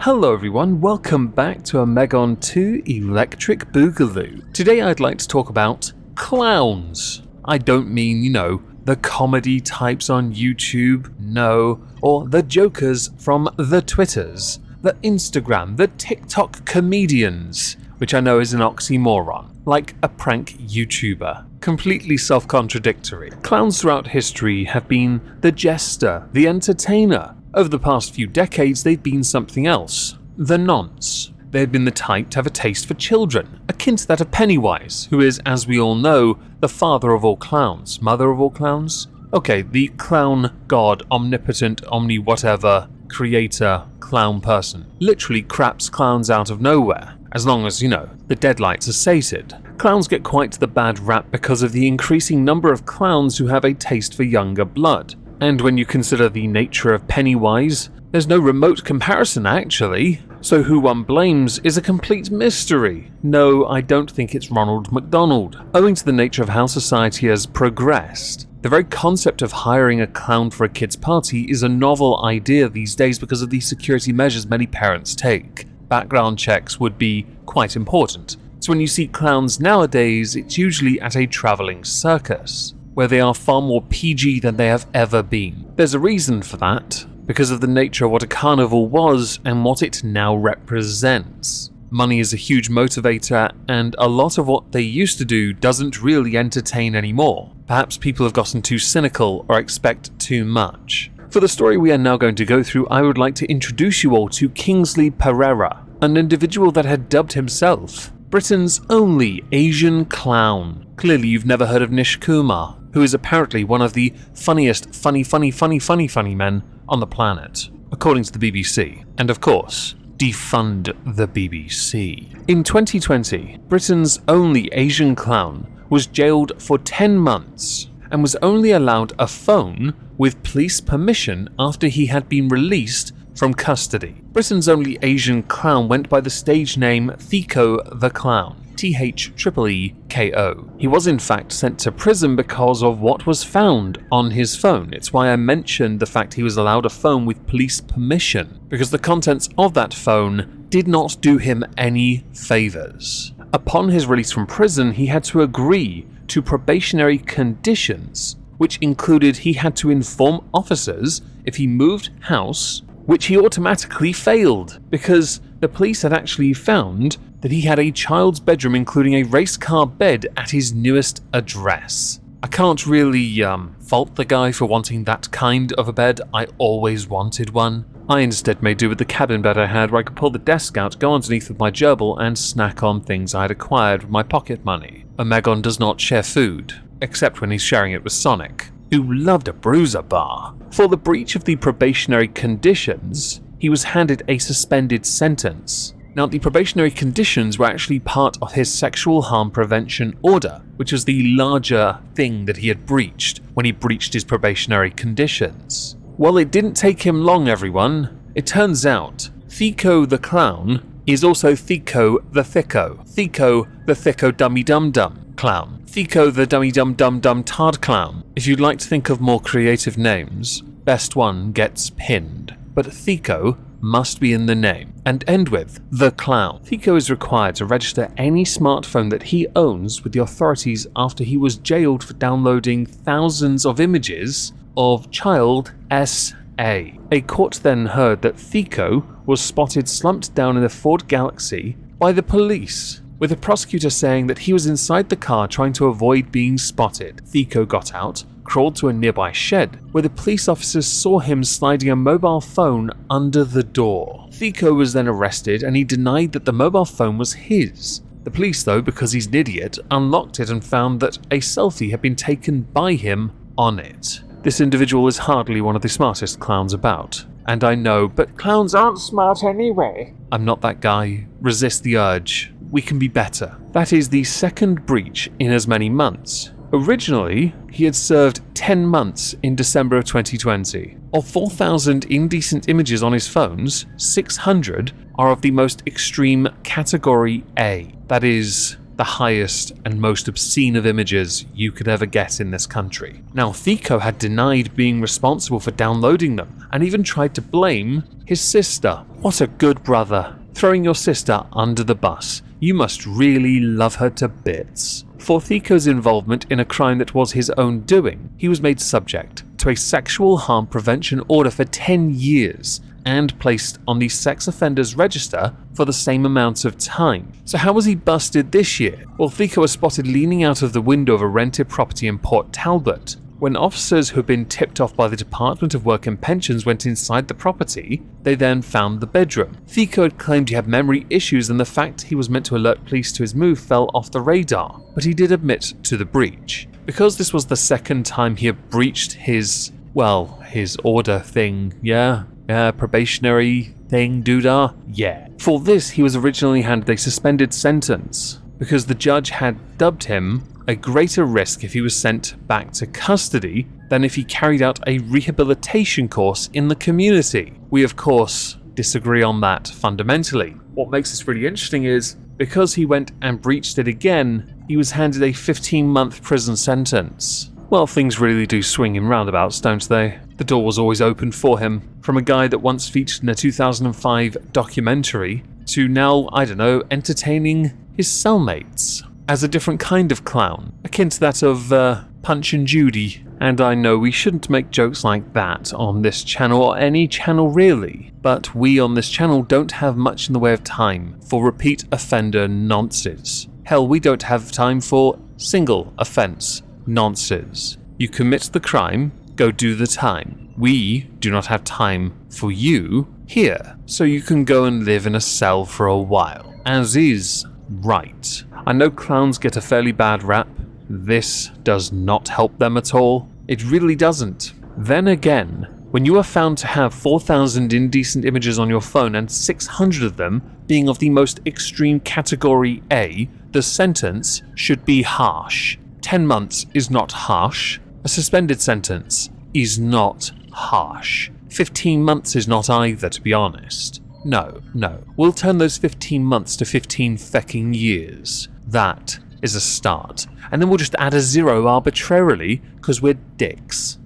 Hello everyone, welcome back to Omegon 2 Electric Boogaloo. Today I'd like to talk about clowns. I don't mean, the comedy types on YouTube, no, or the jokers from the Twitters, the Instagram, the TikTok comedians, which I know is an oxymoron, like a prank YouTuber. Completely self-contradictory. Clowns throughout history have been the jester, the entertainer. Over the past few decades, they've been something else. The nonce. They've been the type to have a taste for children, akin to that of Pennywise, who is, as we all know, the father of all clowns. Mother of all clowns? Okay, the clown god, omnipotent, omni-whatever, creator, clown person. Literally craps clowns out of nowhere, as long as, the deadlights are sated. Clowns get quite the bad rap because of the increasing number of clowns who have a taste for younger blood. And when you consider the nature of Pennywise, there's no remote comparison actually. So who one blames is a complete mystery. No, I don't think it's Ronald McDonald. Owing to the nature of how society has progressed, the very concept of hiring a clown for a kid's party is a novel idea these days because of the security measures many parents take. Background checks would be quite important. So when you see clowns nowadays, it's usually at a traveling circus, where they are far more PG than they have ever been. There's a reason for that, because of the nature of what a carnival was and what it now represents. Money is a huge motivator, and a lot of what they used to do doesn't really entertain anymore. Perhaps people have gotten too cynical or expect too much. For the story we are now going to go through, I would like to introduce you all to Kingsley Pereira, an individual that had dubbed himself Britain's only Asian clown. Clearly you've never heard of Nish Kumar, who is apparently one of the funniest funny men on the planet, according to the BBC. And of course, defund the BBC. In 2020, Britain's only Asian clown was jailed for 10 months and was only allowed a phone with police permission after he had been released from custody. Britain's only Asian clown went by the stage name Thiko the Clown. Theeko. He was in fact sent to prison because of what was found on his phone. It's why I mentioned the fact he was allowed a phone with police permission, because the contents of that phone did not do him any favors. Upon his release from prison, he had to agree to probationary conditions, which included he had to inform officers if he moved house, which he automatically failed, because the police had actually found that he had a child's bedroom including a race car bed at his newest address. I can't really fault the guy for wanting that kind of a bed. I always wanted one. I instead made do with the cabin bed I had, where I could pull the desk out, go underneath with my gerbil, and snack on things I had acquired with my pocket money. Omegon does not share food, except when he's sharing it with Sonic, who loved a bruiser bar. For the breach of the probationary conditions, he was handed a suspended sentence. Now, the probationary conditions were actually part of his sexual harm prevention order, which was the larger thing that he had breached when he breached his probationary conditions. Well, it didn't take him long, everyone. It turns out Thiko the Clown is also Thiko the Thicko. Thiko the Thicko Dummy Dum Dum Clown. Thiko the Dummy Dum Dum Dum Tard Clown. If you'd like to think of more creative names, best one gets pinned. But Thiko must be in the name and end with the clown. Thiko is required to register any smartphone that he owns with the authorities after he was jailed for downloading thousands of images of child S.A. A court then heard that Thiko was spotted slumped down in a Ford Galaxy by the police, with the prosecutor saying that he was inside the car trying to avoid being spotted. Thiko got out, crawled to a nearby shed, where the police officers saw him sliding a mobile phone under the door. Thiko was then arrested, and he denied that the mobile phone was his. The police, though, because he's an idiot, unlocked it and found that a selfie had been taken by him on it. This individual is hardly one of the smartest clowns about. And I know, but clowns aren't smart anyway. I'm not that guy. Resist the urge. We can be better. That is the second breach in as many months. Originally, he had served 10 months in December of 2020. Of 4,000 indecent images on his phones, 600 are of the most extreme category A. That is, the highest and most obscene of images you could ever get in this country. Now, Thiko had denied being responsible for downloading them and even tried to blame his sister. What a good brother. Throwing your sister under the bus. You must really love her to bits. For Thiko's involvement in a crime that was his own doing, he was made subject to a sexual harm prevention order for 10 years and placed on the sex offenders register for the same amount of time. So how was he busted this year? Well, Thiko was spotted leaning out of the window of a rented property in Port Talbot. When officers who had been tipped off by the Department of Work and Pensions went inside the property, they then found the bedroom. Thiko had claimed he had memory issues and the fact he was meant to alert police to his move fell off the radar, but he did admit to the breach. Because this was the second time he had breached his order thing, probationary thing, doodah? Yeah. For this, he was originally handed a suspended sentence, because the judge had dubbed him a greater risk if he was sent back to custody than if he carried out a rehabilitation course in the community. We, of course, disagree on that fundamentally. What makes this really interesting is, because he went and breached it again, he was handed a 15-month prison sentence. Well, things really do swing in roundabouts, don't they? The door was always open for him. From a guy that once featured in a 2005 documentary to now, entertaining his cellmates as a different kind of clown, akin to that of Punch and Judy. And I know we shouldn't make jokes like that on this channel, or any channel really, but we on this channel don't have much in the way of time for repeat offender nonsense. Hell, we don't have time for single offense nonsense. You commit the crime, go do the time. We do not have time for you here, so you can go and live in a cell for a while, as is right. I know clowns get a fairly bad rap. This does not help them at all. It really doesn't. Then again, when you are found to have 4,000 indecent images on your phone and 600 of them being of the most extreme category A, the sentence should be harsh. 10 months is not harsh. A suspended sentence is not harsh. 15 months is not either, to be honest. No. We'll turn those 15 months to 15 fecking years. That is a start. And then we'll just add a 0 arbitrarily, because we're dicks.